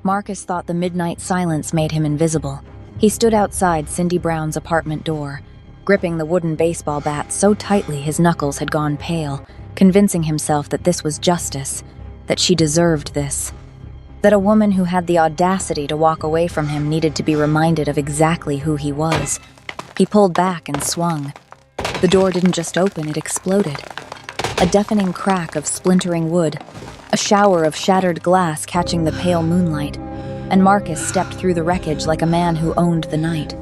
Marcus thought the midnight silence made him invisible. He stood outside Cindy Brown's apartment door, gripping the wooden baseball bat so tightly his knuckles had gone pale, convincing himself that this was justice, that she deserved this, that a woman who had the audacity to walk away from him needed to be reminded of exactly who he was. He pulled back and swung. The door didn't just open, it exploded. A deafening crack of splintering wood, a shower of shattered glass catching the pale moonlight, and Marcus stepped through the wreckage like a man who owned the night.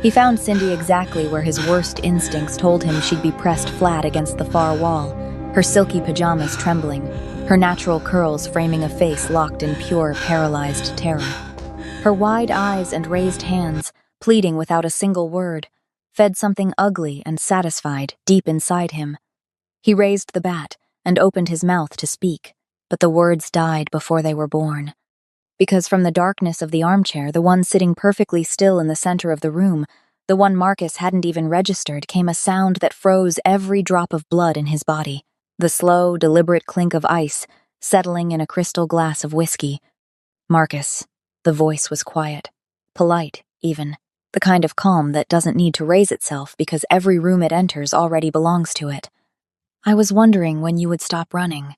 He found Cindy exactly where his worst instincts told him she'd be pressed flat against the far wall, her silky pajamas trembling, her natural curls framing a face locked in pure, paralyzed terror. Her wide eyes and raised hands, pleading without a single word, fed something ugly and satisfied deep inside him. He raised the bat and opened his mouth to speak, but the words died before they were born. Because from the darkness of the armchair, the one sitting perfectly still in the center of the room, the one Marcus hadn't even registered, came a sound that froze every drop of blood in his body. The slow, deliberate clink of ice settling in a crystal glass of whiskey. Marcus. The voice was quiet, polite, even, the kind of calm that doesn't need to raise itself because every room it enters already belongs to it. I was wondering when you would stop running.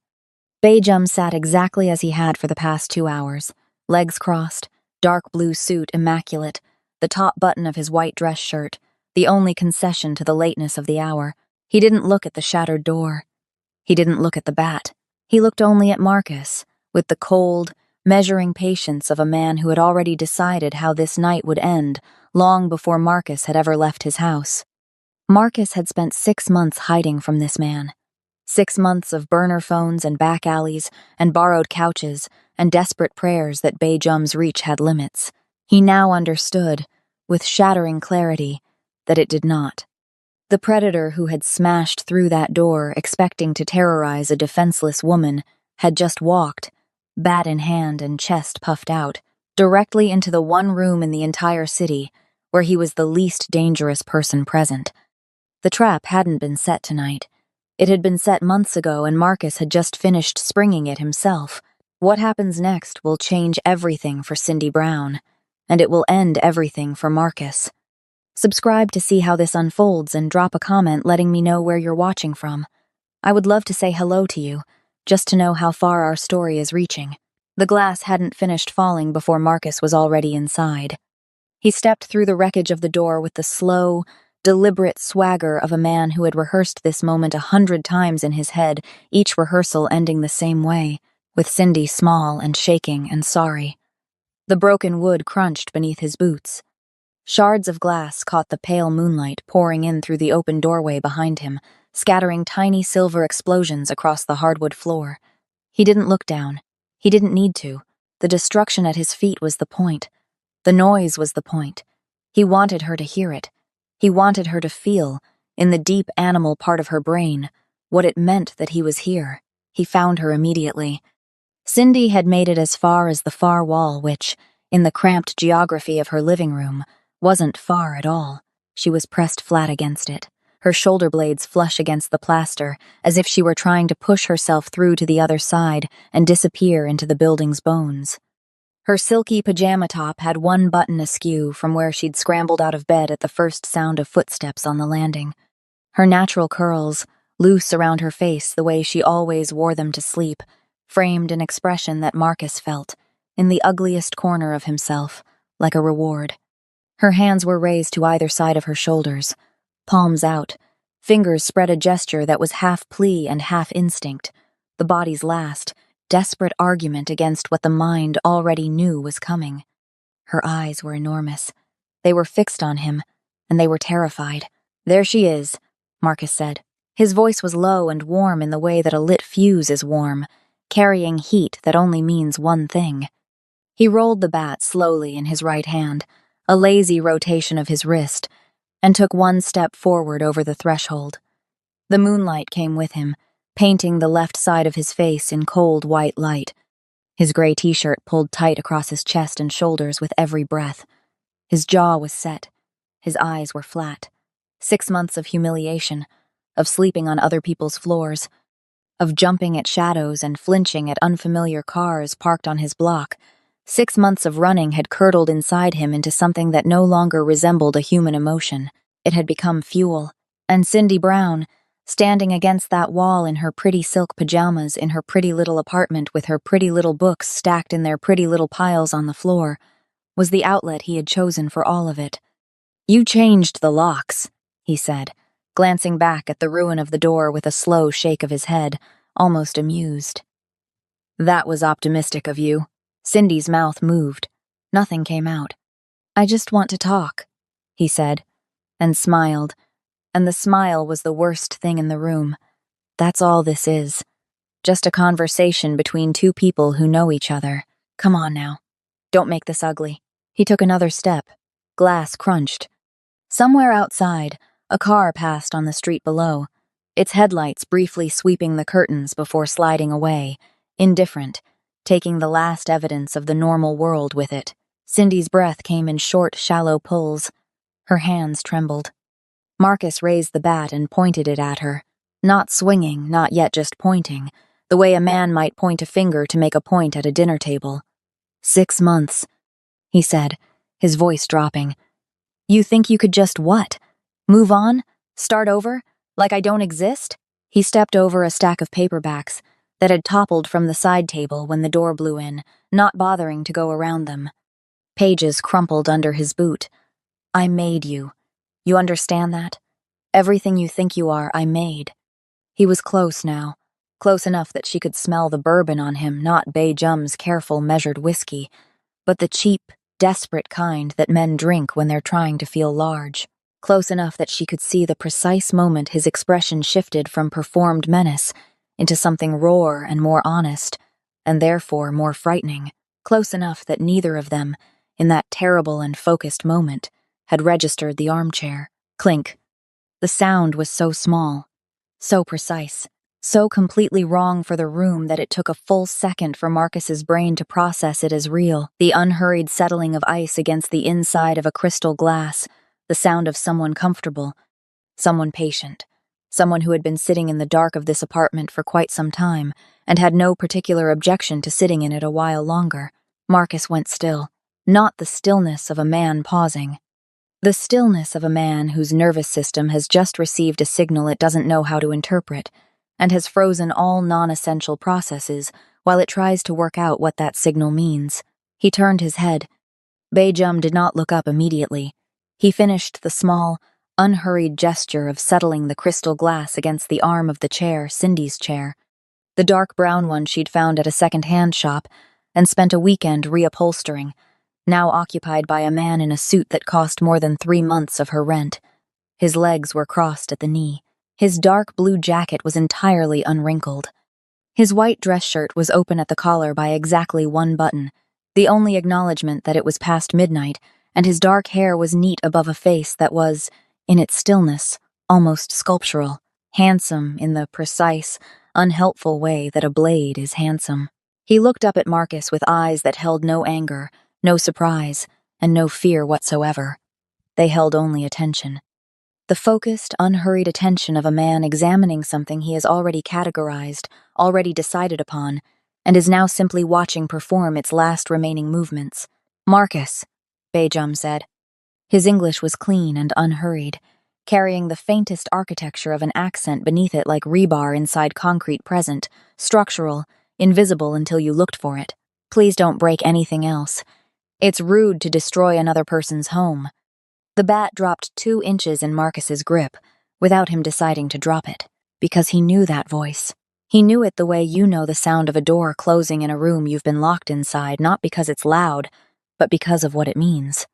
Bejum sat exactly as he had for the past 2 hours, legs crossed, dark blue suit immaculate, the top button of his white dress shirt, the only concession to the lateness of the hour. He didn't look at the shattered door. He didn't look at the bat. He looked only at Marcus, with the cold, measuring patience of a man who had already decided how this night would end long before Marcus had ever left his house. Marcus had spent 6 months hiding from this man. 6 months of burner phones and back alleys and borrowed couches and desperate prayers that Bejum's reach had limits. He now understood, with shattering clarity, that it did not. The predator who had smashed through that door expecting to terrorize a defenseless woman had just walked, bat in hand and chest puffed out, directly into the one room in the entire city where he was the least dangerous person present. The trap hadn't been set tonight. It had been set months ago and Marcus had just finished springing it himself. What happens next will change everything for Cindy Brown, and it will end everything for Marcus. Subscribe to see how this unfolds and drop a comment letting me know where you're watching from. I would love to say hello to you, just to know how far our story is reaching. The glass hadn't finished falling before Marcus was already inside. He stepped through the wreckage of the door with the slow, deliberate swagger of a man who had rehearsed this moment 100 times in his head, each rehearsal ending the same way, with Cindy small and shaking and sorry. The broken wood crunched beneath his boots. Shards of glass caught the pale moonlight pouring in through the open doorway behind him, scattering tiny silver explosions across the hardwood floor. He didn't look down. He didn't need to. The destruction at his feet was the point. The noise was the point. He wanted her to hear it. He wanted her to feel, in the deep animal part of her brain, what it meant that he was here. He found her immediately. Cindy had made it as far as the far wall which, in the cramped geography of her living room, wasn't far at all. She was pressed flat against it, her shoulder blades flush against the plaster, as if she were trying to push herself through to the other side and disappear into the building's bones. Her silky pajama top had one button askew from where she'd scrambled out of bed at the first sound of footsteps on the landing. Her natural curls, loose around her face the way she always wore them to sleep, framed an expression that Marcus felt, in the ugliest corner of himself, like a reward. Her hands were raised to either side of her shoulders, palms out, fingers spread a gesture that was half plea and half instinct, the body's last, desperate argument against what the mind already knew was coming. Her eyes were enormous. They were fixed on him, and they were terrified. "There she is," Marcus said. His voice was low and warm in the way that a lit fuse is warm, carrying heat that only means one thing. He rolled the bat slowly in his right hand, a lazy rotation of his wrist, and took one step forward over the threshold. The moonlight came with him, painting the left side of his face in cold white light. His gray t-shirt pulled tight across his chest and shoulders with every breath. His jaw was set. His eyes were flat. 6 months of humiliation, of sleeping on other people's floors, of jumping at shadows and flinching at unfamiliar cars parked on his block, 6 months of running had curdled inside him into something that no longer resembled a human emotion. It had become fuel. And Cindy Brown, standing against that wall in her pretty silk pajamas in her pretty little apartment with her pretty little books stacked in their pretty little piles on the floor, was the outlet he had chosen for all of it. "You changed the locks," he said, glancing back at the ruin of the door with a slow shake of his head, almost amused. "That was optimistic of you." Cindy's mouth moved. Nothing came out. "I just want to talk," he said, and smiled, and the smile was the worst thing in the room. "That's all this is. Just a conversation between two people who know each other. Come on now. Don't make this ugly." He took another step. Glass crunched. Somewhere outside, a car passed on the street below, its headlights briefly sweeping the curtains before sliding away, indifferent, taking the last evidence of the normal world with it. Cindy's breath came in short, shallow pulls. Her hands trembled. Marcus raised the bat and pointed it at her. Not swinging, not yet just pointing, the way a man might point a finger to make a point at a dinner table. 6 months, he said, his voice dropping. "You think you could just what? Move on? Start over? Like I don't exist?" He stepped over a stack of paperbacks that had toppled from the side table when the door blew in, not bothering to go around them. Pages crumpled under his boot. "I made you. You understand that? Everything you think you are, I made." He was close now, close enough that she could smell the bourbon on him, not Bay Jum's careful, measured whiskey, but the cheap, desperate kind that men drink when they're trying to feel large. Close enough that she could see the precise moment his expression shifted from performed menace into something raw and more honest, and therefore more frightening. Close enough that neither of them, in that terrible and focused moment, had registered the armchair. Clink. The sound was so small, so precise, so completely wrong for the room that it took a full second for Marcus's brain to process it as real. The unhurried settling of ice against the inside of a crystal glass, the sound of someone comfortable, someone patient, someone who had been sitting in the dark of this apartment for quite some time and had no particular objection to sitting in it a while longer. Marcus went still, not the stillness of a man pausing. The stillness of a man whose nervous system has just received a signal it doesn't know how to interpret, and has frozen all non-essential processes while it tries to work out what that signal means. He turned his head. Bay Jum did not look up immediately. He finished the small, unhurried gesture of settling the crystal glass against the arm of the chair, Cindy's chair, the dark brown one she'd found at a second-hand shop and spent a weekend reupholstering, now occupied by a man in a suit that cost more than 3 months of her rent. His legs were crossed at the knee. His dark blue jacket was entirely unwrinkled. His white dress shirt was open at the collar by exactly 1 button, the only acknowledgement that it was past midnight, and his dark hair was neat above a face that was, in its stillness, almost sculptural, handsome in the precise, unhelpful way that a blade is handsome. He looked up at Marcus with eyes that held no anger, no surprise, and no fear whatsoever. They held only attention. The focused, unhurried attention of a man examining something he has already categorized, already decided upon, and is now simply watching perform its last remaining movements. "Marcus," Bay Jum said. His English was clean and unhurried, carrying the faintest architecture of an accent beneath it like rebar inside concrete present, structural, invisible until you looked for it. "Please don't break anything else. It's rude to destroy another person's home." The bat dropped 2 inches in Marcus's grip, without him deciding to drop it, because he knew that voice. He knew it the way you know the sound of a door closing in a room you've been locked inside, not because it's loud, but because of what it means.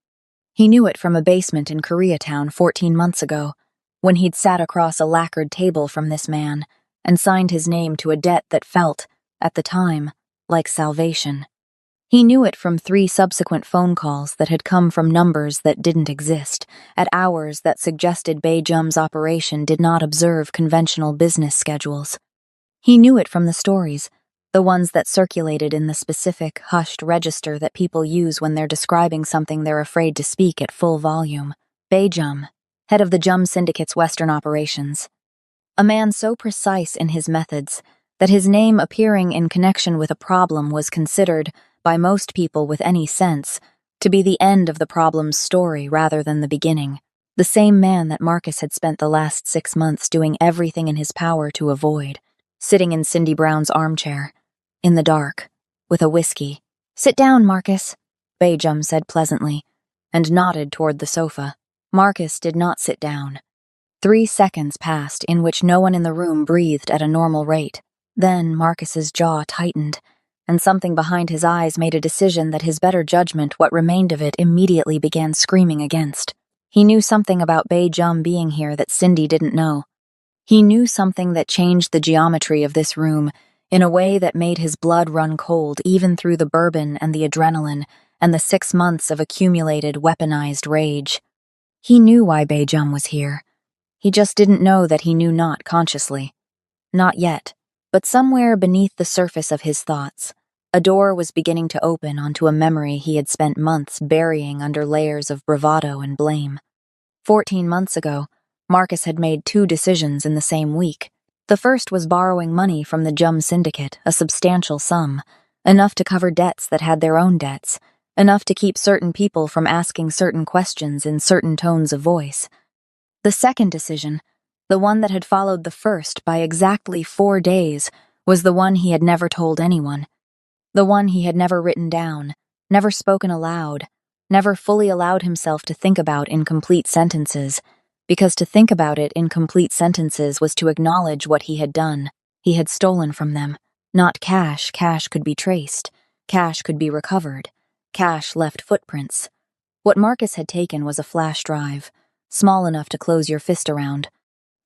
He knew it from a basement in Koreatown 14 months ago, when he'd sat across a lacquered table from this man and signed his name to a debt that felt, at the time, like salvation. He knew it from 3 subsequent phone calls that had come from numbers that didn't exist, at hours that suggested Bay Jum's operation did not observe conventional business schedules. He knew it from the stories, the ones that circulated in the specific, hushed register that people use when they're describing something they're afraid to speak at full volume. Bay Jum, head of the Jum Syndicate's Western operations. A man so precise in his methods that his name appearing in connection with a problem was considered, by most people with any sense, to be the end of the problem's story rather than the beginning. The same man that Marcus had spent the last 6 months doing everything in his power to avoid, sitting in Cindy Brown's armchair, in the dark, with a whiskey. "Sit down, Marcus," Bajum said pleasantly, and nodded toward the sofa. Marcus did not sit down. 3 seconds passed in which no one in the room breathed at a normal rate. Then Marcus's jaw tightened, and something behind his eyes made a decision that his better judgment, what remained of it, immediately began screaming against. He knew something about Bajum being here that Cindy didn't know. He knew something that changed the geometry of this room in a way that made his blood run cold even through the bourbon and the adrenaline and the 6 months of accumulated weaponized rage. He knew why Bajum was here. He just didn't know that he knew not consciously. Not yet, but somewhere beneath the surface of his thoughts, a door was beginning to open onto a memory he had spent months burying under layers of bravado and blame. 14 months ago, Marcus had made 2 decisions in the same week. The first was borrowing money from the Jum Syndicate, a substantial sum, enough to cover debts that had their own debts, enough to keep certain people from asking certain questions in certain tones of voice. The second decision, the one that had followed the first by exactly 4 days, was the one he had never told anyone. The one he had never written down, never spoken aloud, never fully allowed himself to think about in complete sentences, because to think about it in complete sentences was to acknowledge what he had done. He had stolen from them. Not cash. Cash could be traced. Cash could be recovered. Cash left footprints. What Marcus had taken was a flash drive, small enough to close your fist around.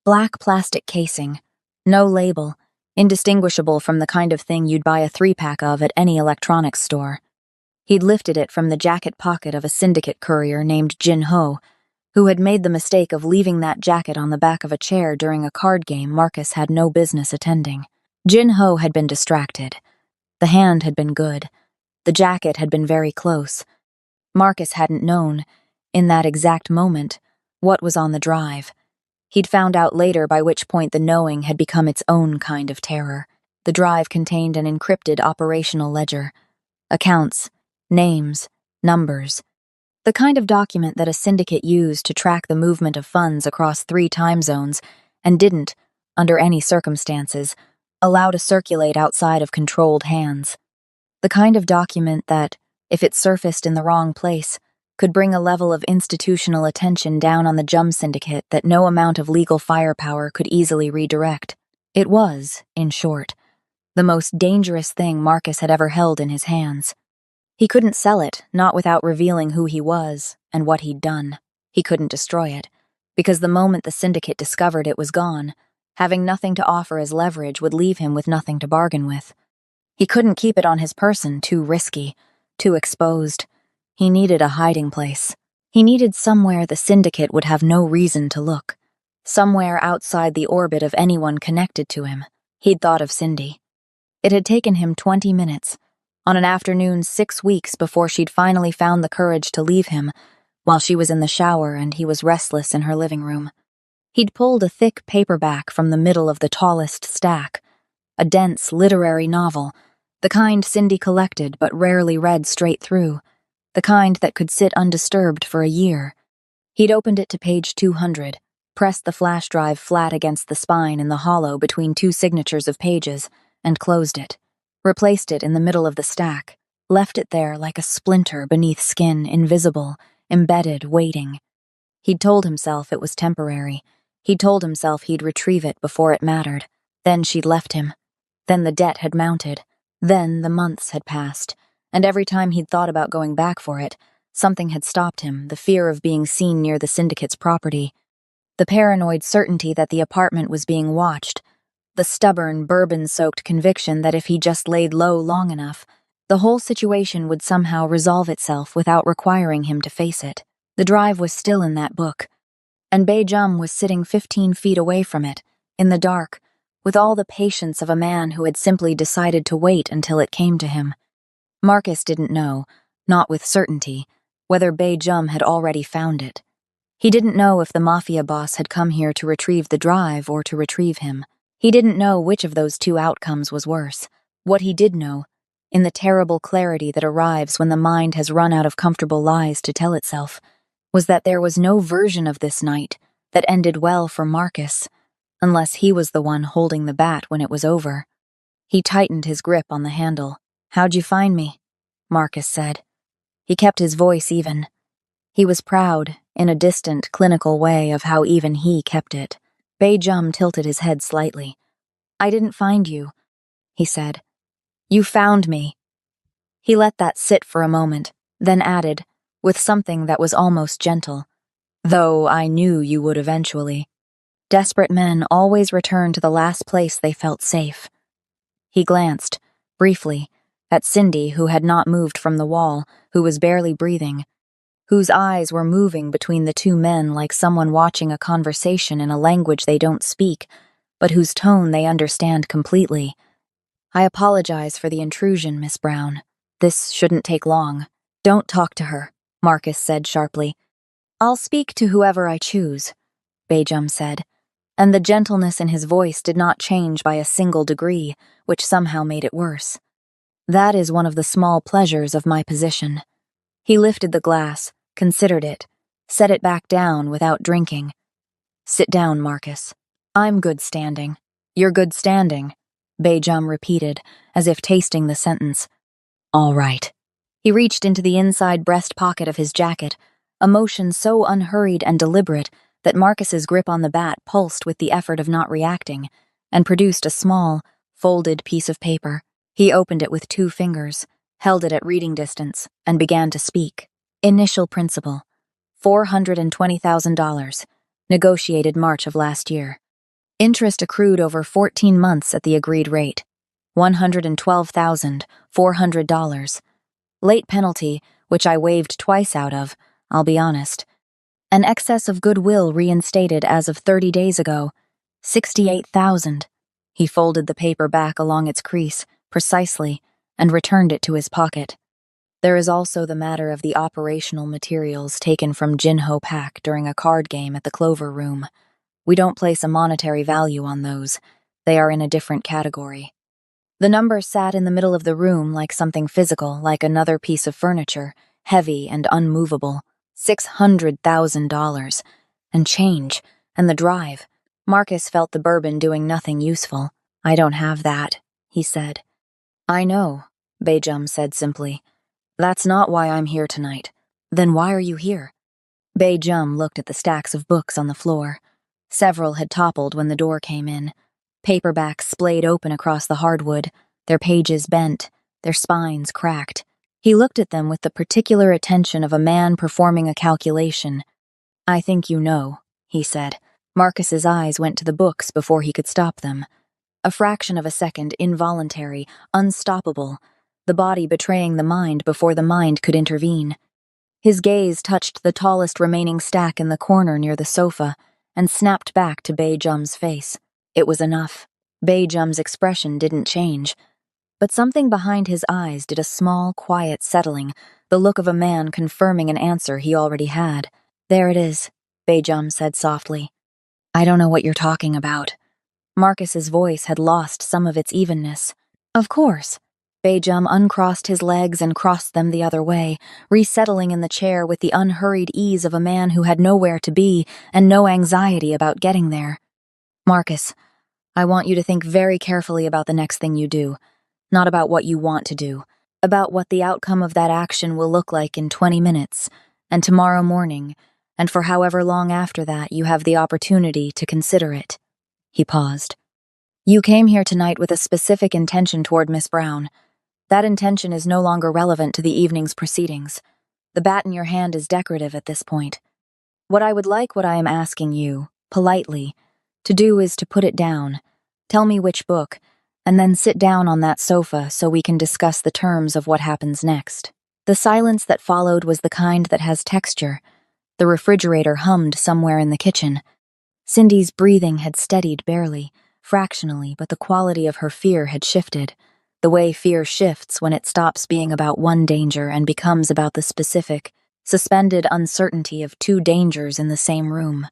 Black plastic casing, no label, indistinguishable from the kind of thing you'd buy a 3-pack of at any electronics store. He'd lifted it from the jacket pocket of a syndicate courier named Jin Ho, who had made the mistake of leaving that jacket on the back of a chair during a card game Marcus had no business attending. Jin Ho had been distracted. The hand had been good. The jacket had been very close. Marcus hadn't known, in that exact moment, what was on the drive. He'd found out later, by which point the knowing had become its own kind of terror. The drive contained an encrypted operational ledger. Accounts, names, numbers. The kind of document that a syndicate used to track the movement of funds across 3 time zones and didn't, under any circumstances, allow to circulate outside of controlled hands. The kind of document that, if it surfaced in the wrong place, could bring a level of institutional attention down on the Jum Syndicate that no amount of legal firepower could easily redirect. It was, in short, the most dangerous thing Marcus had ever held in his hands. He couldn't sell it, not without revealing who he was and what he'd done. He couldn't destroy it, because the moment the syndicate discovered it was gone, having nothing to offer as leverage would leave him with nothing to bargain with. He couldn't keep it on his person, too risky, too exposed. He needed a hiding place. He needed somewhere the syndicate would have no reason to look. Somewhere outside the orbit of anyone connected to him. He'd thought of Cindy. It had taken him 20 minutes, on an afternoon 6 weeks before she'd finally found the courage to leave him, while she was in the shower and he was restless in her living room. He'd pulled a thick paperback from the middle of the tallest stack, a dense literary novel, the kind Cindy collected but rarely read straight through, the kind that could sit undisturbed for a year. He'd opened it to page 200, pressed the flash drive flat against the spine in the hollow between 2 signatures of pages, and closed it, replaced it in the middle of the stack, left it there like a splinter beneath skin, invisible, embedded, waiting. He'd told himself it was temporary. He'd told himself he'd retrieve it before it mattered. Then she'd left him. Then the debt had mounted. Then the months had passed. And every time he'd thought about going back for it, something had stopped him, the fear of being seen near the syndicate's property, the paranoid certainty that the apartment was being watched, the stubborn, bourbon-soaked conviction that if he just laid low long enough, the whole situation would somehow resolve itself without requiring him to face it. The drive was still in that book, and Bajum was sitting 15 feet away from it, in the dark, with all the patience of a man who had simply decided to wait until it came to him. Marcus didn't know, not with certainty, whether Bajum had already found it. He didn't know if the Mafia boss had come here to retrieve the drive or to retrieve him. He didn't know which of those 2 outcomes was worse. What he did know, in the terrible clarity that arrives when the mind has run out of comfortable lies to tell itself, was that there was no version of this night that ended well for Marcus, unless he was the one holding the bat when it was over. He tightened his grip on the handle. "How'd you find me?" Marcus said. He kept his voice even. He was proud, in a distant, clinical way, of how even he kept it. Beijum tilted his head slightly. "I didn't find you," he said. "You found me." He let that sit for a moment, then added, with something that was almost gentle, "Though I knew you would eventually. Desperate men always return to the last place they felt safe." He glanced, briefly, at Cindy, who had not moved from the wall, who was barely breathing, whose eyes were moving between the two men like someone watching a conversation in a language they don't speak, but whose tone they understand completely. "I apologize for the intrusion, Miss Brown. This shouldn't take long." "Don't talk to her," Marcus said sharply. "I'll speak to whoever I choose," Beijum said, and the gentleness in his voice did not change by a single degree, which somehow made it worse. "That is one of the small pleasures of my position." He lifted the glass, considered it, set it back down without drinking. "Sit down, Marcus. I'm good standing." "You're good standing," Beijum repeated, as if tasting the sentence. "All right." He reached into the inside breast pocket of his jacket, a motion so unhurried and deliberate that Marcus's grip on the bat pulsed with the effort of not reacting, and produced a small, folded piece of paper. He opened it with 2 fingers, held it at reading distance, and began to speak. "Initial principal, $420,000, negotiated March of last year. Interest accrued over 14 months at the agreed rate, $112,400. Late penalty, which I waived twice out of, I'll be honest. An excess of goodwill reinstated as of 30 days ago, $68,000. He folded the paper back along its crease, precisely, and returned it to his pocket. "There is also the matter of the operational materials taken from Jinho Pak during a card game at the Clover Room. We don't place a monetary value on those. They are in a different category." The number sat in the middle of the room like something physical, like another piece of furniture, heavy and unmovable. $600,000. And change, and the drive. Marcus felt the bourbon doing nothing useful. "I don't have that," he said. "I know," Beijum said simply. "That's not why I'm here tonight." "Then why are you here?" Beijum looked at the stacks of books on the floor. Several had toppled when the door came in. Paperbacks splayed open across the hardwood, their pages bent, their spines cracked. He looked at them with the particular attention of a man performing a calculation. "I think you know," he said. Marcus's eyes went to the books before he could stop them. A fraction of a second, involuntary, unstoppable, the body betraying the mind before the mind could intervene. His gaze touched the tallest remaining stack in the corner near the sofa, and snapped back to Beijum's face. It was enough. Beijum's expression didn't change, but something behind his eyes did a small, quiet settling, the look of a man confirming an answer he already had. "There it is," Beijum said softly. "I don't know what you're talking about." Marcus's voice had lost some of its evenness. "Of course." Beijum uncrossed his legs and crossed them the other way, resettling in the chair with the unhurried ease of a man who had nowhere to be and no anxiety about getting there. "Marcus, I want you to think very carefully about the next thing you do. Not about what you want to do. About what the outcome of that action will look like in 20 minutes, and tomorrow morning, and for however long after that you have the opportunity to consider it." He paused. "You came here tonight with a specific intention toward Miss Brown. That intention is no longer relevant to the evening's proceedings. The bat in your hand is decorative at this point. What I am asking you, politely, to do is to put it down. Tell me which book, and then sit down on that sofa so we can discuss the terms of what happens next." The silence that followed was the kind that has texture. The refrigerator hummed somewhere in the kitchen. Cindy's breathing had steadied barely, fractionally, but the quality of her fear had shifted. The way fear shifts when it stops being about one danger and becomes about the specific, suspended uncertainty of 2 dangers in the same room.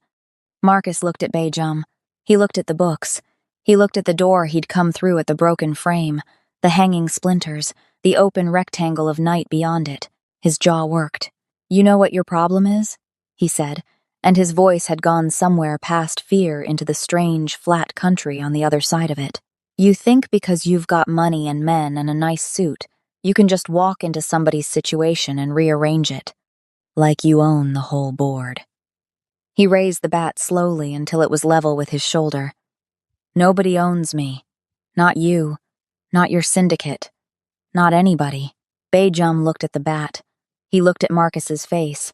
Marcus looked at Beijum. He looked at the books. He looked at the door he'd come through at the broken frame, The hanging splinters, the open rectangle of night beyond it. His jaw worked. "You know what your problem is?" he said, and his voice had gone somewhere past fear into the strange, flat country on the other side of it. "You think because you've got money and men and a nice suit, you can just walk into somebody's situation and rearrange it. Like you own the whole board." He raised the bat slowly until it was level with his shoulder. "Nobody owns me. Not you. Not your syndicate. Not anybody." Bejum looked at the bat. He looked at Marcus's face.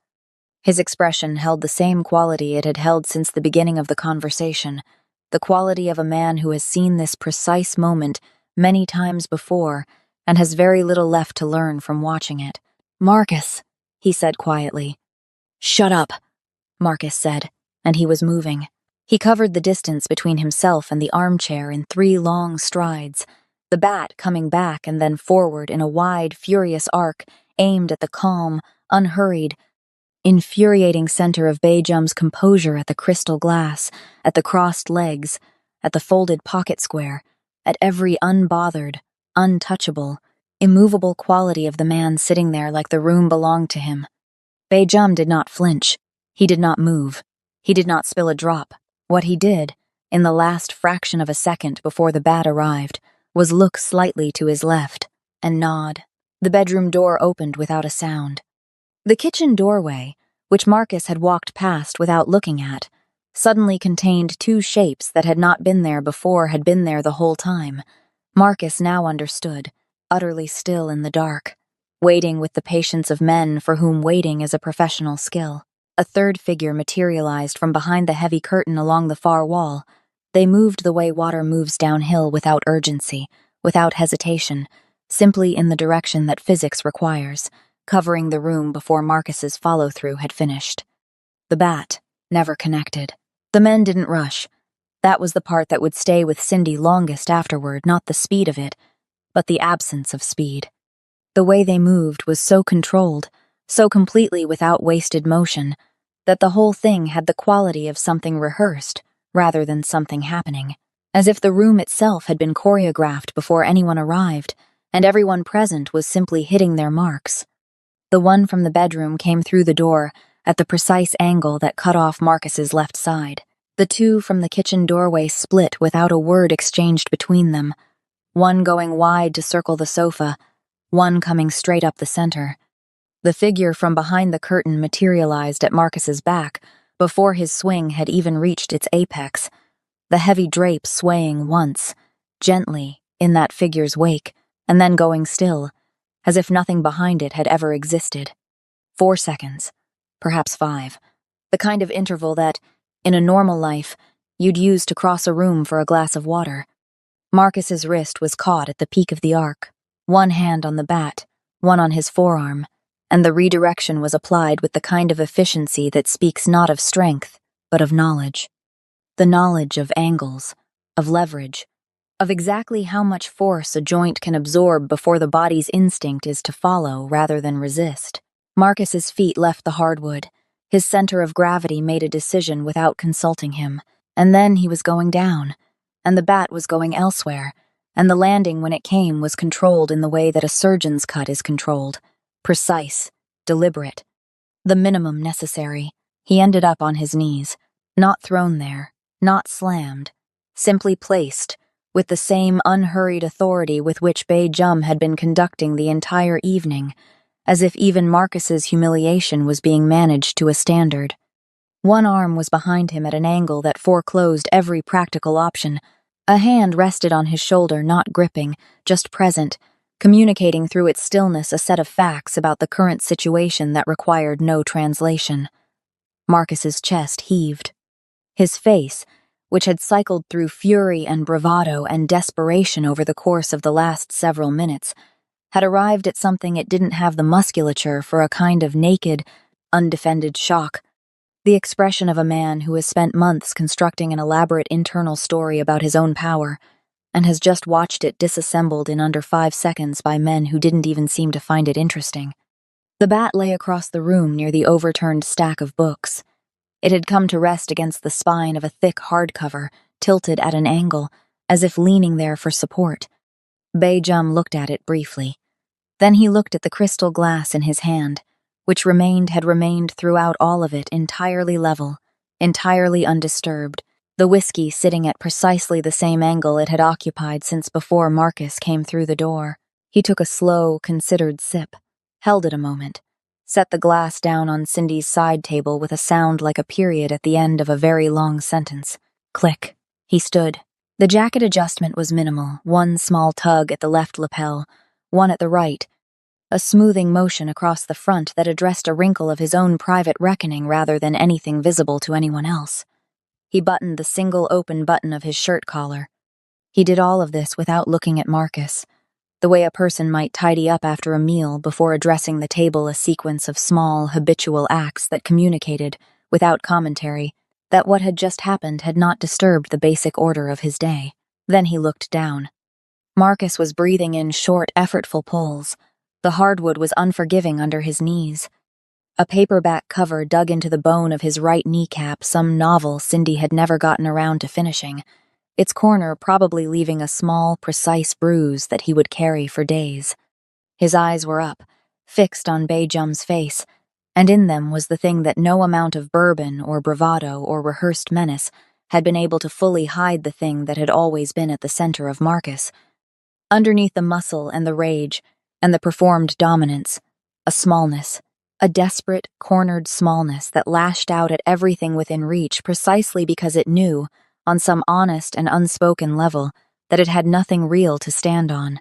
His expression held the same quality it had held since the beginning of the conversation, the quality of a man who has seen this precise moment many times before and has very little left to learn from watching it. "Marcus," he said quietly. "Shut up," Marcus said, and he was moving. He covered the distance between himself and the armchair in 3 long strides, the bat coming back and then forward in a wide, furious arc aimed at the calm, unhurried, infuriating center of Bejum's composure, at the crystal glass, at the crossed legs, at the folded pocket square, at every unbothered, untouchable, immovable quality of the man sitting there like the room belonged to him. Bejum did not flinch. He did not move. He did not spill a drop. What he did, in the last fraction of a second before the bat arrived, was look slightly to his left and nod. The bedroom door opened without a sound. The kitchen doorway, which Marcus had walked past without looking at, suddenly contained 2 shapes that had not been there before had been there the whole time. Marcus now understood, utterly still in the dark, waiting with the patience of men for whom waiting is a professional skill. A 3rd figure materialized from behind the heavy curtain along the far wall. They moved the way water moves downhill, without urgency, without hesitation, simply in the direction that physics requires, covering the room before Marcus's follow-through had finished. The bat never connected. The men didn't rush. That was the part that would stay with Cindy longest afterward, not the speed of it, but the absence of speed. The way they moved was so controlled, so completely without wasted motion, that the whole thing had the quality of something rehearsed rather than something happening, as if the room itself had been choreographed before anyone arrived, and everyone present was simply hitting their marks. The one from the bedroom came through the door at the precise angle that cut off Marcus's left side. The 2 from the kitchen doorway split without a word exchanged between them, one going wide to circle the sofa, one coming straight up the center. The figure from behind the curtain materialized at Marcus's back before his swing had even reached its apex, the heavy drape swaying once, gently, in that figure's wake, and then going still, as if nothing behind it had ever existed. 4 seconds, perhaps 5, the kind of interval that, in a normal life, you'd use to cross a room for a glass of water. Marcus's wrist was caught at the peak of the arc, one hand on the bat, one on his forearm, and the redirection was applied with the kind of efficiency that speaks not of strength, but of knowledge. The knowledge of angles, of leverage, of exactly how much force a joint can absorb before the body's instinct is to follow rather than resist. Marcus's feet left the hardwood. His center of gravity made a decision without consulting him, and then he was going down, and the bat was going elsewhere, and the landing when it came was controlled in the way that a surgeon's cut is controlled. Precise, deliberate, the minimum necessary. He ended up on his knees, not thrown there, not slammed, simply placed, with the same unhurried authority with which Bejum had been conducting the entire evening, as if even Marcus's humiliation was being managed to a standard. One arm was behind him at an angle that foreclosed every practical option. A hand rested on his shoulder, not gripping, just present, communicating through its stillness a set of facts about the current situation that required no translation. Marcus's chest heaved. His face, which had cycled through fury and bravado and desperation over the course of the last several minutes, had arrived at something it didn't have the musculature for, a kind of naked, undefended shock. The expression of a man who has spent months constructing an elaborate internal story about his own power, and has just watched it disassembled in under 5 seconds by men who didn't even seem to find it interesting. The bat lay across the room near the overturned stack of books. It had come to rest against the spine of a thick hardcover, tilted at an angle, as if leaning there for support. Beijum looked at it briefly. Then he looked at the crystal glass in his hand, which had remained throughout all of it entirely level, entirely undisturbed, the whiskey sitting at precisely the same angle it had occupied since before Marcus came through the door. He took a slow, considered sip, held it a moment, set the glass down on Cindy's side table with a sound like a period at the end of a very long sentence. Click. He stood. The jacket adjustment was minimal, one small tug at the left lapel, one at the right, a smoothing motion across the front that addressed a wrinkle of his own private reckoning rather than anything visible to anyone else. He buttoned the single open button of his shirt collar. He did all of this without looking at Marcus, the way a person might tidy up after a meal before addressing the table, a sequence of small, habitual acts that communicated, without commentary, that what had just happened had not disturbed the basic order of his day. Then he looked down. Marcus was breathing in short, effortful pulls. The hardwood was unforgiving under his knees. A paperback cover dug into the bone of his right kneecap, some novel Cindy had never gotten around to finishing, its corner probably leaving a small, precise bruise that he would carry for days. His eyes were up, fixed on Beijum's face, and in them was the thing that no amount of bourbon or bravado or rehearsed menace had been able to fully hide, the thing that had always been at the center of Marcus. Underneath the muscle and the rage and the performed dominance, a smallness, a desperate, cornered smallness that lashed out at everything within reach precisely because it knew, on some honest and unspoken level, that it had nothing real to stand on.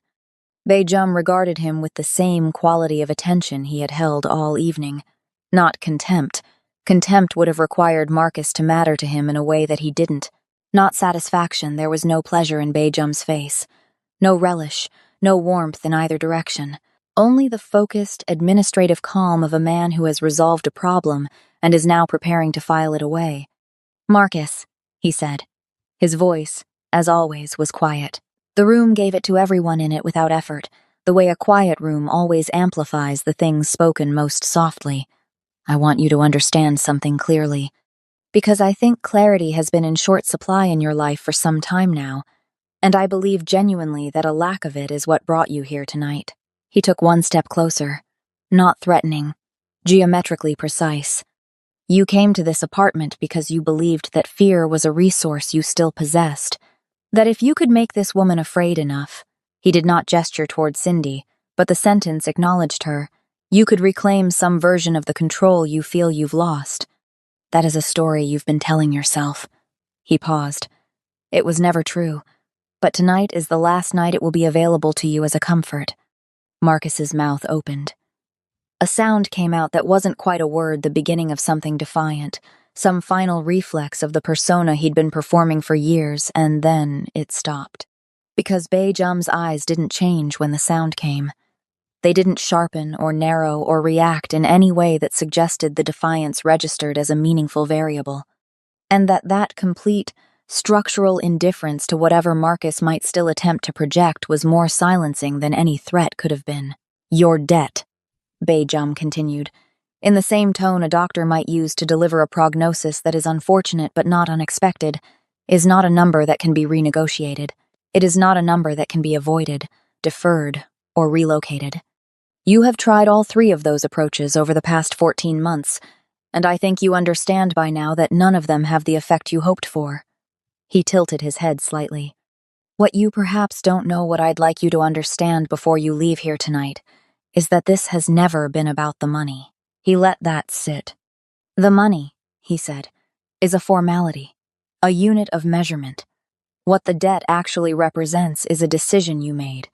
Beijum regarded him with the same quality of attention he had held all evening. Not contempt. Contempt would have required Marcus to matter to him in a way that he didn't. Not satisfaction. There was no pleasure in Beijum's face. No relish, no warmth in either direction. Only the focused, administrative calm of a man who has resolved a problem and is now preparing to file it away. "Marcus," he said. His voice, as always, was quiet. The room gave it to everyone in it without effort, the way a quiet room always amplifies the things spoken most softly. "I want you to understand something clearly, because I think clarity has been in short supply in your life for some time now, and I believe genuinely that a lack of it is what brought you here tonight." He took one step closer, not threatening, geometrically precise. "You came to this apartment because you believed that fear was a resource you still possessed, that if you could make this woman afraid enough," he did not gesture toward Cindy, but the sentence acknowledged her, "you could reclaim some version of the control you feel you've lost. That is a story you've been telling yourself." He paused. "It was never true, but tonight is the last night it will be available to you as a comfort." Marcus's mouth opened. A sound came out that wasn't quite a word, the beginning of something defiant, some final reflex of the persona he'd been performing for years, and then it stopped. Because Beijum's eyes didn't change when the sound came. They didn't sharpen or narrow or react in any way that suggested the defiance registered as a meaningful variable. And that complete, structural indifference to whatever Marcus might still attempt to project was more silencing than any threat could have been. "Your debt," Beijum continued, in the same tone a doctor might use to deliver a prognosis that is unfortunate but not unexpected, "is not a number that can be renegotiated. It is not a number that can be avoided, deferred, or relocated. You have tried all three of those approaches over the past 14 months, and I think you understand by now that none of them have the effect you hoped for." He tilted his head slightly. "What you perhaps don't know, what I'd like you to understand before you leave here tonight, is that this has never been about the money." He let that sit. "The money," he said, "is a formality, a unit of measurement. What the debt actually represents is a decision you made,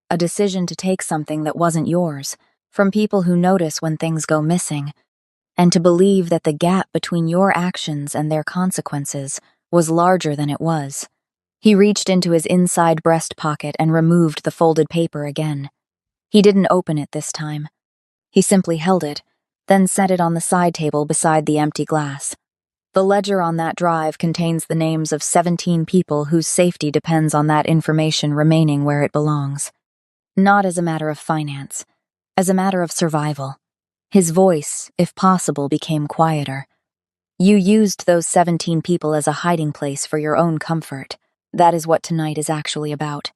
a decision to take something that wasn't yours, from people who notice when things go missing, and to believe that the gap between your actions and their consequences was larger than it was." He reached into his inside breast pocket and removed the folded paper again. He didn't open it this time. He simply held it, then set it on the side table beside the empty glass. "The ledger on that drive contains the names of 17 people whose safety depends on that information remaining where it belongs. Not as a matter of finance, as a matter of survival." His voice, if possible, became quieter. "You used those 17 people as a hiding place for your own comfort. That is what tonight is actually about.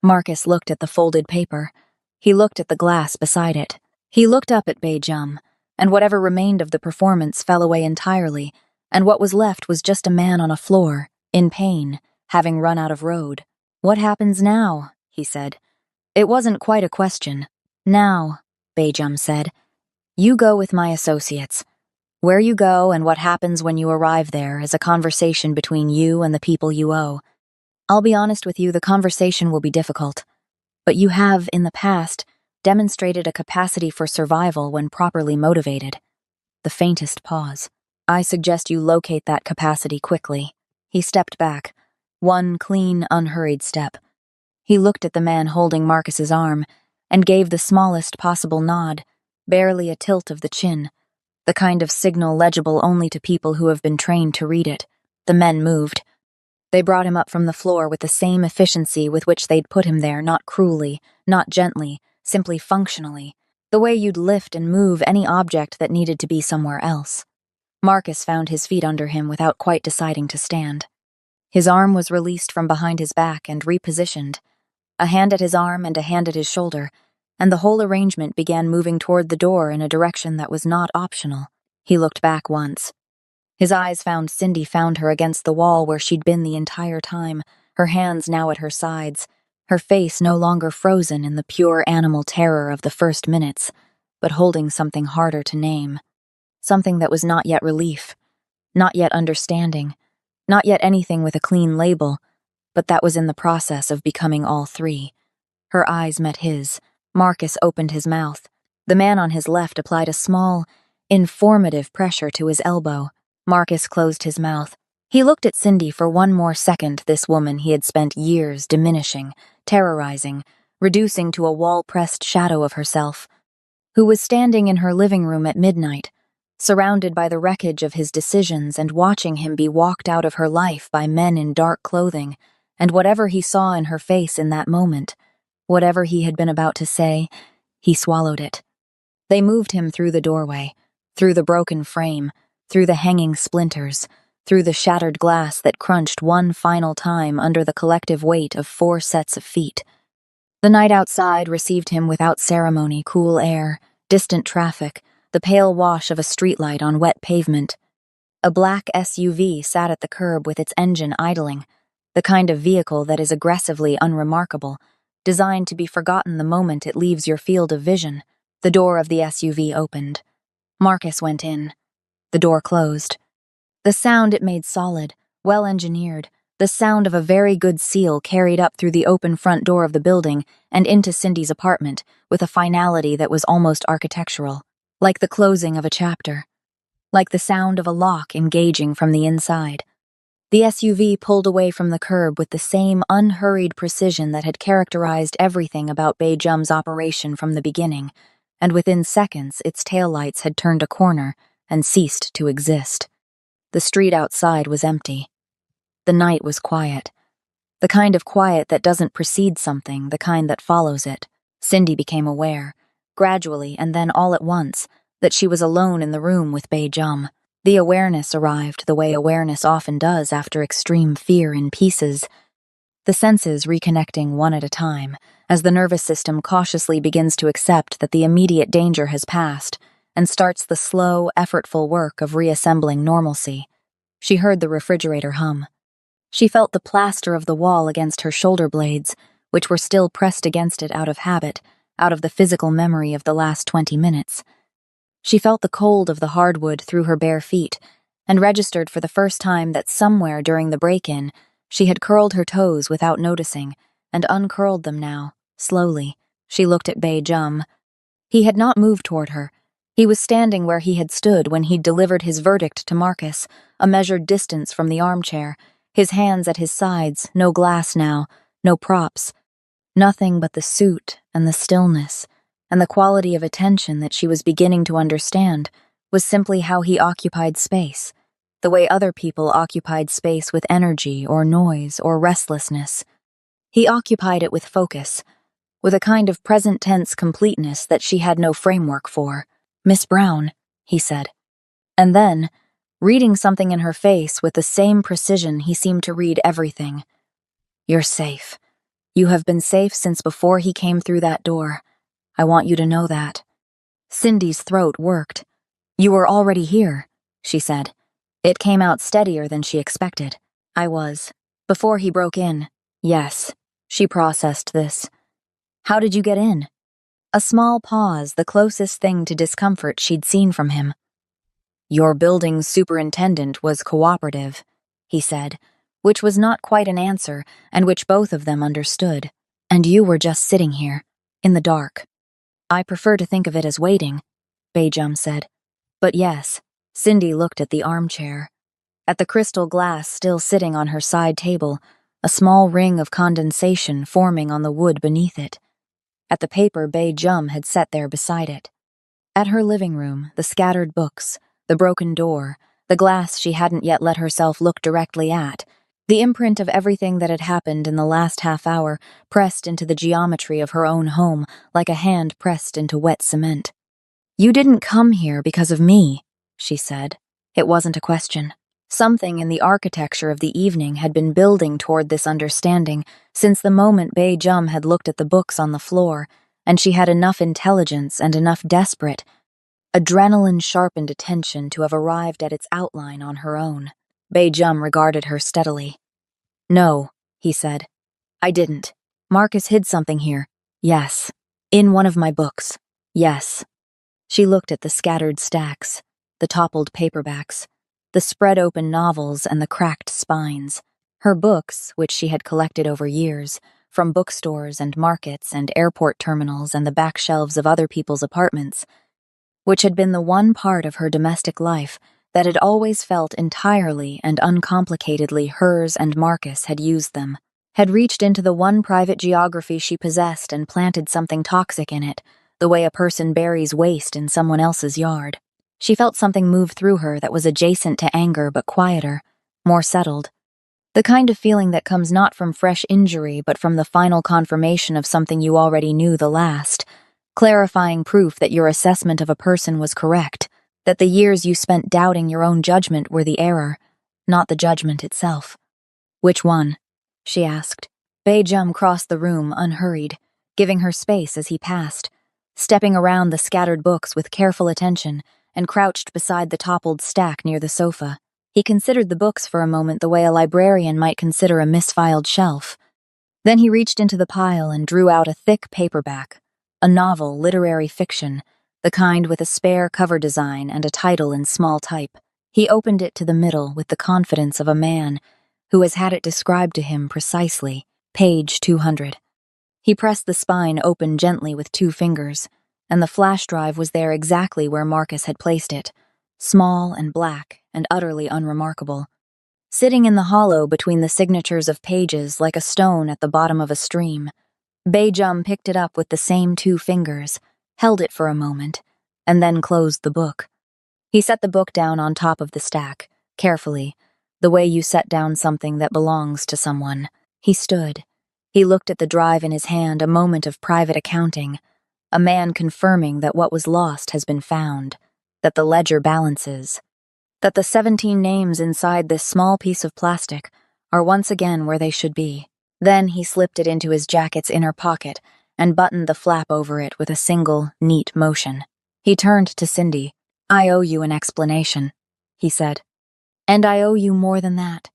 Marcus looked at the folded paper. He looked at the glass beside it. He looked up at Beijum, and whatever remained of the performance fell away entirely, and what was left was just a man on a floor, in pain, having run out of road. "What happens now?" he said. It wasn't quite a question. "Now," Beijum said, "you go with my associates. Where you go and what happens when you arrive there is a conversation between you and the people you owe. I'll be honest with you, the conversation will be difficult. But you have, in the past, demonstrated a capacity for survival when properly motivated." The faintest pause. "I suggest you locate that capacity quickly." He stepped back. One clean, unhurried step. He looked at the man holding Marcus's arm and gave the smallest possible nod, barely a tilt of the chin, the kind of signal legible only to people who have been trained to read it. The men moved. They brought him up from the floor with the same efficiency with which they'd put him there, not cruelly, not gently, simply functionally, the way you'd lift and move any object that needed to be somewhere else. Marcus found his feet under him without quite deciding to stand. His arm was released from behind his back and repositioned, a hand at his arm and a hand at his shoulder, and the whole arrangement began moving toward the door in a direction that was not optional. He looked back once. His eyes found Cindy found her against the wall where she'd been the entire time, her hands now at her sides, her face no longer frozen in the pure animal terror of the first minutes, but holding something harder to name. Something that was not yet relief, not yet understanding, not yet anything with a clean label, but that was in the process of becoming all three. Her eyes met his. Marcus opened his mouth. The man on his left applied a small, informative pressure to his elbow. Marcus closed his mouth. He looked at Cindy for one more second, this woman he had spent years diminishing, terrorizing, reducing to a wall-pressed shadow of herself, who was standing in her living room at midnight, surrounded by the wreckage of his decisions and watching him be walked out of her life by men in dark clothing, and whatever he saw in her face in that moment, whatever he had been about to say, he swallowed it. They moved him through the doorway, through the broken frame, through the hanging splinters, through the shattered glass that crunched one final time under the collective weight of 4 sets of feet. The night outside received him without ceremony, cool air, distant traffic, the pale wash of a streetlight on wet pavement. A black SUV sat at the curb with its engine idling, the kind of vehicle that is aggressively unremarkable, designed to be forgotten the moment it leaves your field of vision. The door of the SUV opened. Marcus went in. The door closed. The sound it made solid, well-engineered, the sound of a very good seal carried up through the open front door of the building and into Cindy's apartment with a finality that was almost architectural, like the closing of a chapter, like the sound of a lock engaging from the inside. The SUV pulled away from the curb with the same unhurried precision that had characterized everything about Beijum's operation from the beginning, and within seconds its taillights had turned a corner and ceased to exist. The street outside was empty. The night was quiet. The kind of quiet that doesn't precede something, the kind that follows it. Cindy became aware, gradually and then all at once, that she was alone in the room with Beijum. The awareness arrived the way awareness often does after extreme fear in pieces, the senses reconnecting one at a time, as the nervous system cautiously begins to accept that the immediate danger has passed, and starts the slow, effortful work of reassembling normalcy. She heard the refrigerator hum. She felt the plaster of the wall against her shoulder blades, which were still pressed against it out of habit, out of the physical memory of the last 20 minutes. She felt the cold of the hardwood through her bare feet, and registered for the first time that somewhere during the break-in, she had curled her toes without noticing, and uncurled them now, slowly. She looked at Beijum. He had not moved toward her. He was standing where he had stood when he'd delivered his verdict to Marcus, a measured distance from the armchair, his hands at his sides, no glass now, no props. Nothing but the suit and the stillness, and the quality of attention that she was beginning to understand was simply how he occupied space, the way other people occupied space with energy or noise or restlessness. He occupied it with focus, with a kind of present-tense completeness that she had no framework for. "Miss Brown," he said. And then, reading something in her face with the same precision he seemed to read everything. "You're safe. You have been safe since before he came through that door. I want you to know that." Cindy's throat worked. "You were already here," she said. It came out steadier than she expected. "I was. Before he broke in." "Yes." She processed this. "How did you get in?" A small pause, the closest thing to discomfort she'd seen from him. "Your building's superintendent was cooperative," he said, which was not quite an answer, and which both of them understood. "And you were just sitting here, in the dark." "I prefer to think of it as waiting," Beijum said. "But yes." Cindy looked at the armchair. At the crystal glass still sitting on her side table, a small ring of condensation forming on the wood beneath it. At the paper Beijum had set there beside it. At her living room, the scattered books, the broken door, the glass she hadn't yet let herself look directly at, the imprint of everything that had happened in the last half hour pressed into the geometry of her own home like a hand pressed into wet cement. "You didn't come here because of me," she said. It wasn't a question. Something in the architecture of the evening had been building toward this understanding since the moment Beijum had looked at the books on the floor, and she had enough intelligence and enough desperate, adrenaline-sharpened attention to have arrived at its outline on her own. Beijum regarded her steadily. "No," he said. "I didn't. Marcus hid something here." "Yes." "In one of my books." "Yes." She looked at the scattered stacks, the toppled paperbacks, the spread-open novels and the cracked spines. Her books, which she had collected over years, from bookstores and markets and airport terminals and the back shelves of other people's apartments, which had been the one part of her domestic life that had always felt entirely and uncomplicatedly hers, and Marcus had used them, had reached into the one private geography she possessed and planted something toxic in it, the way a person buries waste in someone else's yard. She felt something move through her that was adjacent to anger but quieter, more settled. The kind of feeling that comes not from fresh injury but from the final confirmation of something you already knew the last, clarifying proof that your assessment of a person was correct, that the years you spent doubting your own judgment were the error, not the judgment itself. "Which one?" she asked. Beijum crossed the room unhurried, giving her space as he passed, stepping around the scattered books with careful attention, and crouched beside the toppled stack near the sofa. He considered the books for a moment the way a librarian might consider a misfiled shelf. Then he reached into the pile and drew out a thick paperback, a novel, literary fiction, the kind with a spare cover design and a title in small type. He opened it to the middle with the confidence of a man who has had it described to him precisely, page 200. He pressed the spine open gently with 2 fingers, and the flash drive was there exactly where Marcus had placed it, small and black and utterly unremarkable, sitting in the hollow between the signatures of pages like a stone at the bottom of a stream. Beijum picked it up with the same 2 fingers, held it for a moment, and then closed the book. He set the book down on top of the stack, carefully, the way you set down something that belongs to someone. He stood. He looked at the drive in his hand, a moment of private accounting, a man confirming that what was lost has been found, that the ledger balances, that the 17 names inside this small piece of plastic are once again where they should be. Then he slipped it into his jacket's inner pocket and buttoned the flap over it with a single, neat motion. He turned to Cindy. "I owe you an explanation," he said. "And I owe you more than that."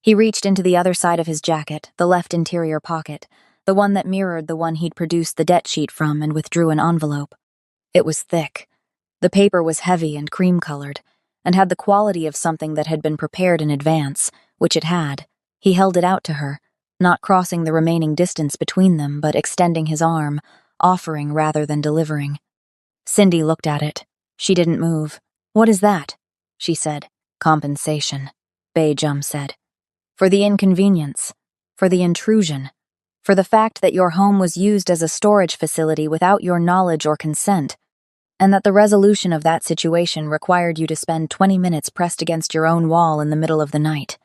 He reached into the other side of his jacket, the left interior pocket, the one that mirrored the one he'd produced the debt sheet from, and withdrew an envelope. It was thick. The paper was heavy and cream-colored, and had the quality of something that had been prepared in advance, which it had. He held it out to her, not crossing the remaining distance between them, but extending his arm, offering rather than delivering. Cindy looked at it. She didn't move. "What is that?" she said. "Compensation," Beijum said. "For the inconvenience, for the intrusion, for the fact that your home was used as a storage facility without your knowledge or consent, and that the resolution of that situation required you to spend 20 minutes pressed against your own wall in the middle of the night."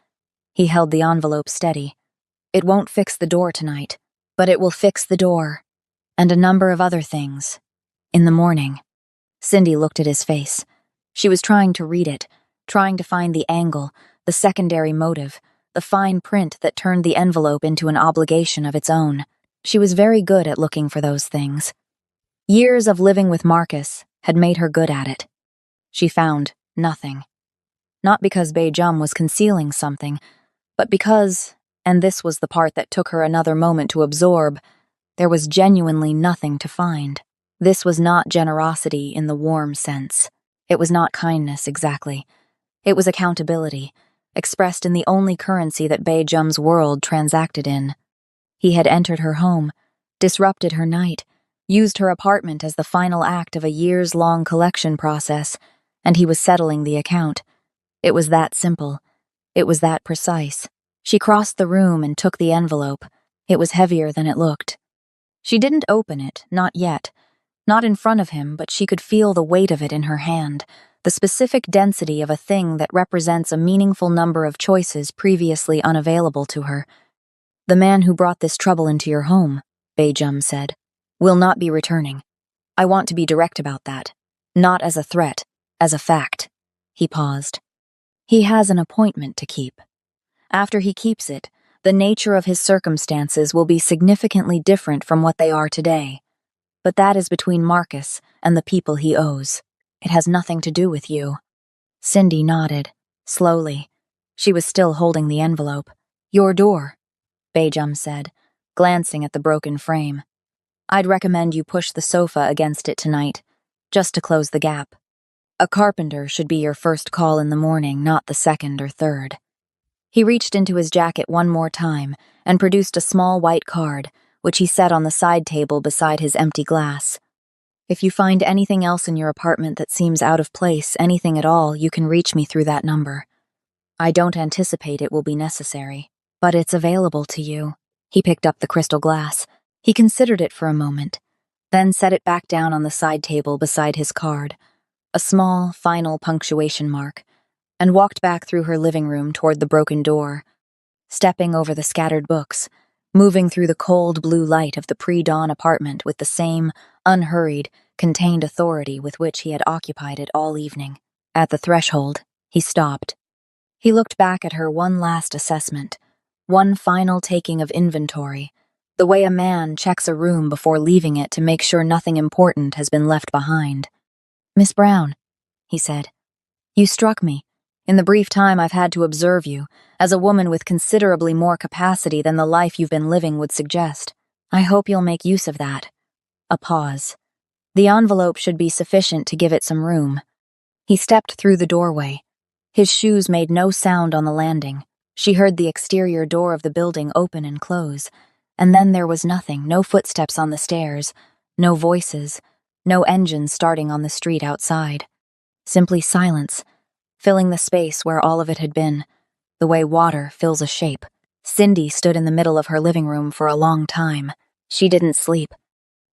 He held the envelope steady. "It won't fix the door tonight, but it will fix the door, and a number of other things, in the morning." Cindy looked at his face. She was trying to read it, trying to find the angle, the secondary motive, the fine print that turned the envelope into an obligation of its own. She was very good at looking for those things. Years of living with Marcus had made her good at it. She found nothing. Not because Beijum was concealing something, but because, and this was the part that took her another moment to absorb, there was genuinely nothing to find. This was not generosity in the warm sense. It was not kindness, exactly. It was accountability, expressed in the only currency that Beijum's world transacted in. He had entered her home, disrupted her night, used her apartment as the final act of a years-long collection process, and he was settling the account. It was that simple. It was that precise. She crossed the room and took the envelope. It was heavier than it looked. She didn't open it, not yet. Not in front of him, but she could feel the weight of it in her hand, the specific density of a thing that represents a meaningful number of choices previously unavailable to her. "The man who brought this trouble into your home," Beijum said, "will not be returning. I want to be direct about that. Not as a threat, as a fact." He paused. "He has an appointment to keep. After he keeps it, the nature of his circumstances will be significantly different from what they are today. But that is between Marcus and the people he owes. It has nothing to do with you." Cindy nodded, slowly. She was still holding the envelope. "Your door," Beijum said, glancing at the broken frame. "I'd recommend you push the sofa against it tonight, just to close the gap. A carpenter should be your first call in the morning, not the second or third." He reached into his jacket one more time and produced a small white card, which he set on the side table beside his empty glass. "If you find anything else in your apartment that seems out of place, anything at all, you can reach me through that number. I don't anticipate it will be necessary, but it's available to you." He picked up the crystal glass. He considered it for a moment, then set it back down on the side table beside his card, a small, final punctuation mark, and walked back through her living room toward the broken door, stepping over the scattered books, moving through the cold blue light of the pre-dawn apartment with the same unhurried, contained authority with which he had occupied it all evening. At the threshold, he stopped. He looked back at her one last assessment, one final taking of inventory, the way a man checks a room before leaving it to make sure nothing important has been left behind. "Miss Brown," he said, "you struck me, in the brief time I've had to observe you, as a woman with considerably more capacity than the life you've been living would suggest. I hope you'll make use of that." A pause. The envelope should be sufficient to give it some room. He stepped through the doorway. His shoes made no sound on the landing. She heard the exterior door of the building open and close, and then there was nothing, no footsteps on the stairs, no voices, no engines starting on the street outside. Simply silence, filling the space where all of it had been, the way water fills a shape. Cindy stood in the middle of her living room for a long time. She didn't sleep.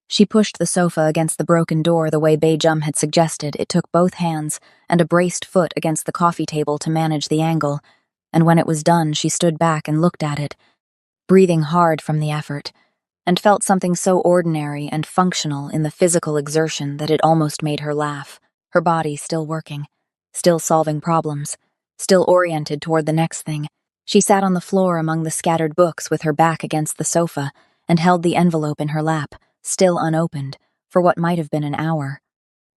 She pushed the sofa against the broken door the way Beijum had suggested. It took both hands and a braced foot against the coffee table to manage the angle, and when it was done, she stood back and looked at it, breathing hard from the effort, and felt something so ordinary and functional in the physical exertion that it almost made her laugh. Her body still working, still solving problems, still oriented toward the next thing. She sat on the floor among the scattered books with her back against the sofa and held the envelope in her lap, still unopened, for what might have been an hour.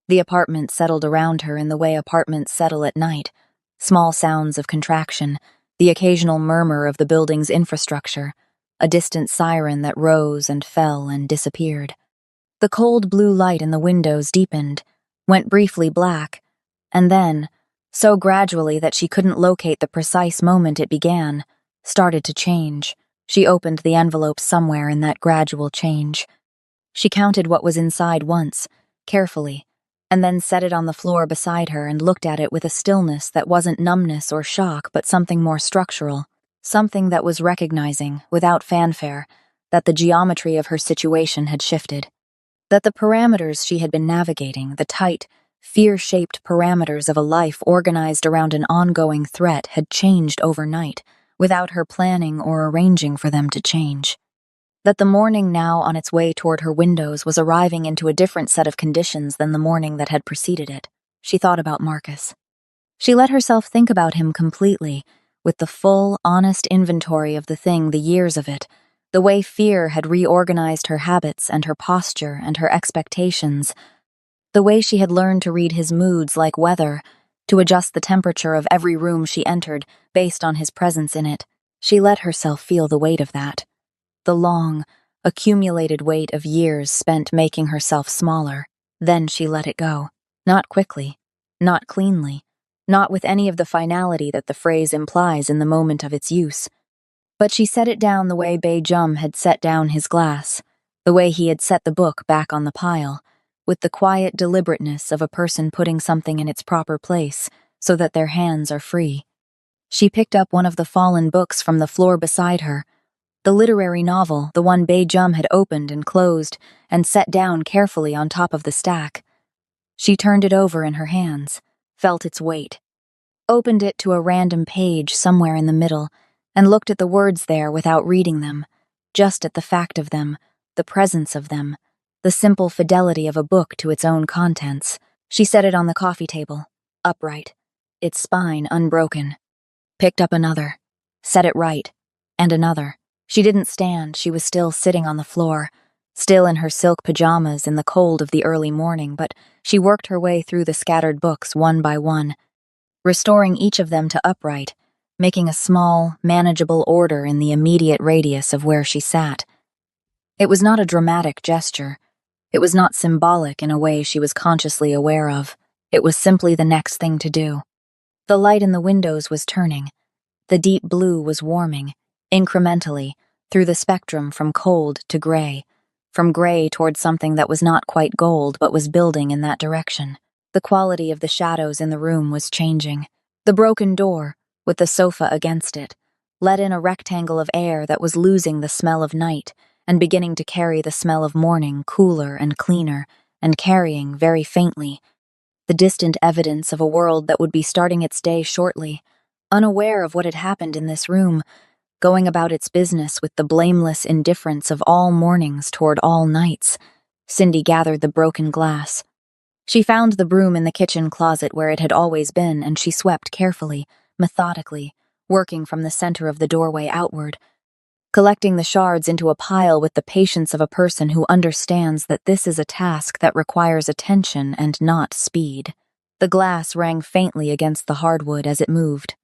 The apartment settled around her in the way apartments settle at night, small sounds of contraction, the occasional murmur of the building's infrastructure, a distant siren that rose and fell and disappeared. The cold blue light in the windows deepened, went briefly black, and then, so gradually that she couldn't locate the precise moment it began, started to change. She opened the envelope somewhere in that gradual change. She counted what was inside once, carefully, and then set it on the floor beside her and looked at it with a stillness that wasn't numbness or shock but something more structural, something that was recognizing, without fanfare, that the geometry of her situation had shifted, that the parameters she had been navigating, the tight, fear-shaped parameters of a life organized around an ongoing threat had changed overnight, without her planning or arranging for them to change. That the morning now on its way toward her windows was arriving into a different set of conditions than the morning that had preceded it. She thought about Marcus. She let herself think about him completely, with the full, honest inventory of the thing, the years of it, the way fear had reorganized her habits and her posture and her expectations, the way she had learned to read his moods like weather, to adjust the temperature of every room she entered based on his presence in it. She let herself feel the weight of that. The long, accumulated weight of years spent making herself smaller. Then she let it go. Not quickly, not cleanly, not with any of the finality that the phrase implies in the moment of its use. But she set it down the way Bei Jum had set down his glass, the way he had set the book back on the pile, with the quiet deliberateness of a person putting something in its proper place so that their hands are free. She picked up one of the fallen books from the floor beside her, the literary novel, the one Bei Jum had opened and closed and set down carefully on top of the stack. She turned it over in her hands, felt its weight, opened it to a random page somewhere in the middle, and looked at the words there without reading them, just at the fact of them, the presence of them, the simple fidelity of a book to its own contents. She set it on the coffee table, upright, its spine unbroken. Picked up another, set it right, and another. She didn't stand, she was still sitting on the floor, still in her silk pajamas in the cold of the early morning, but she worked her way through the scattered books one by one, restoring each of them to upright, making a small, manageable order in the immediate radius of where she sat. It was not a dramatic gesture. It was not symbolic in a way she was consciously aware of. It was simply the next thing to do. The light in the windows was turning. The deep blue was warming, incrementally, through the spectrum from cold to gray, from gray toward something that was not quite gold but was building in that direction. The quality of the shadows in the room was changing. The broken door, with the sofa against it, let in a rectangle of air that was losing the smell of night and beginning to carry the smell of morning, cooler and cleaner, and carrying, very faintly, the distant evidence of a world that would be starting its day shortly, unaware of what had happened in this room, going about its business with the blameless indifference of all mornings toward all nights. Cindy gathered the broken glass. She found the broom in the kitchen closet where it had always been, and she swept carefully, methodically, working from the center of the doorway outward, collecting the shards into a pile with the patience of a person who understands that this is a task that requires attention and not speed. The glass rang faintly against the hardwood as it moved.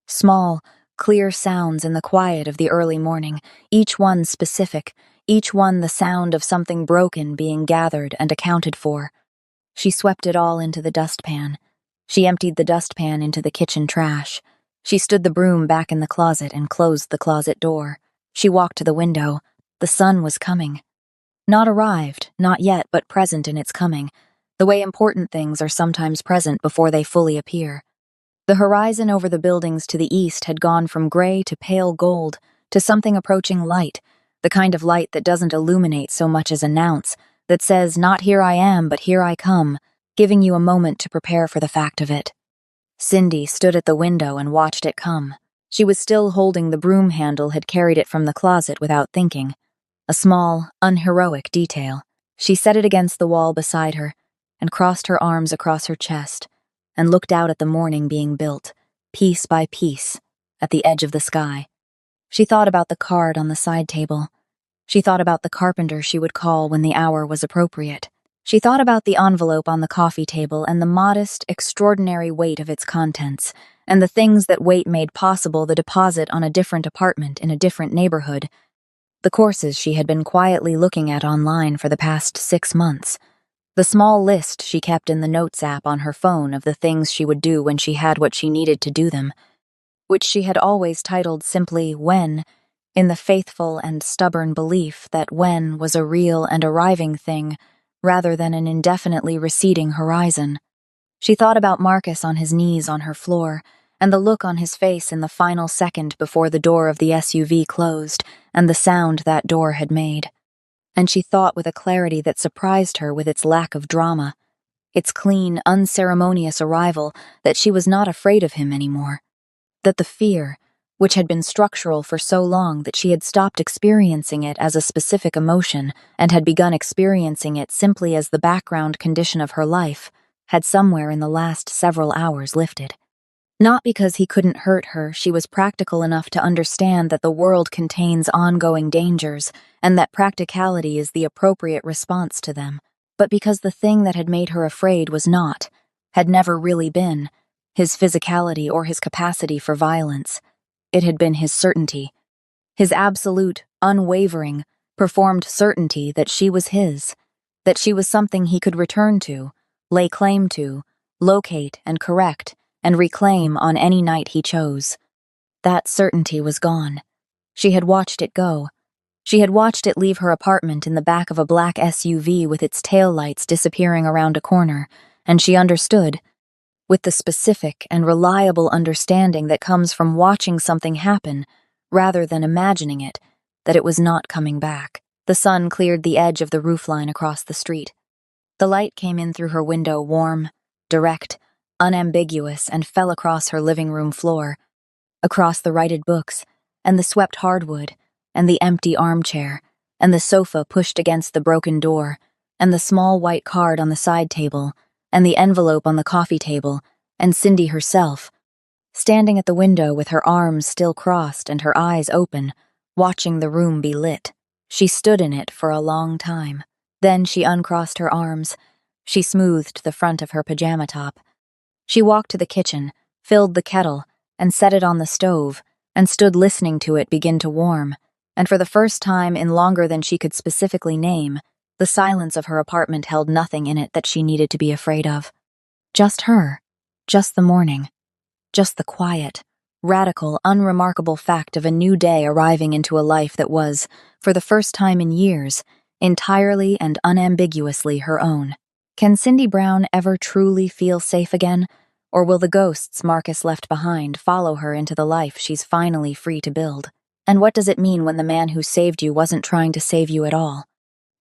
Small, clear sounds in the quiet of the early morning, each one specific, each one the sound of something broken being gathered and accounted for. She swept it all into the dustpan. She emptied the dustpan into the kitchen trash. She stood the broom back in the closet and closed the closet door. She walked to the window. The sun was coming. Not arrived, not yet, but present in its coming, the way important things are sometimes present before they fully appear. The horizon over the buildings to the east had gone from gray to pale gold to something approaching light, the kind of light that doesn't illuminate so much as announce, that says, not here I am, but here I come, giving you a moment to prepare for the fact of it. Cindy stood at the window and watched it come. She was still holding the broom handle, had carried it from the closet without thinking. A small, unheroic detail. She set it against the wall beside her and crossed her arms across her chest and looked out at the morning being built, piece by piece, at the edge of the sky. She thought about the card on the side table. She thought about the carpenter she would call when the hour was appropriate. She thought about the envelope on the coffee table and the modest, extraordinary weight of its contents, and the things that weight made possible the deposit on a different apartment in a different neighborhood, the courses she had been quietly looking at online for the past 6 months, the small list she kept in the Notes app on her phone of the things she would do when she had what she needed to do them, which she had always titled simply "when," in the faithful and stubborn belief that when was a real and arriving thing rather than an indefinitely receding horizon. She thought about Marcus on his knees on her floor, and the look on his face in the final second before the door of the SUV closed, and the sound that door had made. And she thought with a clarity that surprised her with its lack of drama, its clean, unceremonious arrival, that she was not afraid of him anymore. That the fear, which had been structural for so long that she had stopped experiencing it as a specific emotion and had begun experiencing it simply as the background condition of her life, had somewhere in the last several hours lifted. Not because he couldn't hurt her, she was practical enough to understand that the world contains ongoing dangers and that practicality is the appropriate response to them, but because the thing that had made her afraid was not, had never really been, his physicality or his capacity for violence. It had been his certainty, his absolute, unwavering, performed certainty that she was his, that she was something he could return to, lay claim to, locate and correct, and reclaim on any night he chose. That certainty was gone. She had watched it go. She had watched it leave her apartment in the back of a black SUV with its taillights disappearing around a corner, and she understood, with the specific and reliable understanding that comes from watching something happen rather than imagining it, that it was not coming back. The sun cleared the edge of the roofline across the street. The light came in through her window warm, direct, unambiguous, and fell across her living room floor, across the righted books, and the swept hardwood, and the empty armchair, and the sofa pushed against the broken door, and the small white card on the side table, and the envelope on the coffee table, and Cindy herself, standing at the window with her arms still crossed and her eyes open, watching the room be lit. She stood in it for a long time. Then she uncrossed her arms. She smoothed the front of her pajama top. She walked to the kitchen, filled the kettle, and set it on the stove, and stood listening to it begin to warm. And for the first time in longer than she could specifically name, the silence of her apartment held nothing in it that she needed to be afraid of. Just her. Just the morning. Just the quiet, radical, unremarkable fact of a new day arriving into a life that was, for the first time in years, entirely and unambiguously her own. Can Cindy Brown ever truly feel safe again? Or will the ghosts Marcus left behind follow her into the life she's finally free to build? And what does it mean when the man who saved you wasn't trying to save you at all?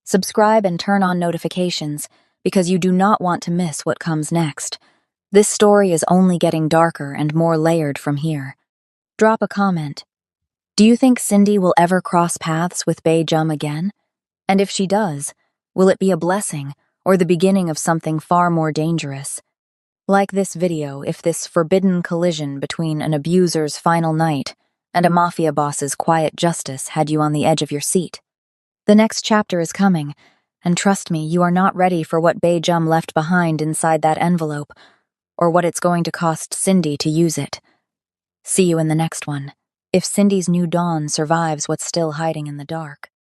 Subscribe and turn on notifications, because you do not want to miss what comes next. This story is only getting darker and more layered from here. Drop a comment. Do you think Cindy will ever cross paths with Bae Jum again? And if she does, will it be a blessing or the beginning of something far more dangerous? Like this video if this forbidden collision between an abuser's final night and a mafia boss's quiet justice had you on the edge of your seat. The next chapter is coming, and trust me, you are not ready for what Bae Jum left behind inside that envelope, or what it's going to cost Cindy to use it. See you in the next one, if Cindy's new dawn survives what's still hiding in the dark.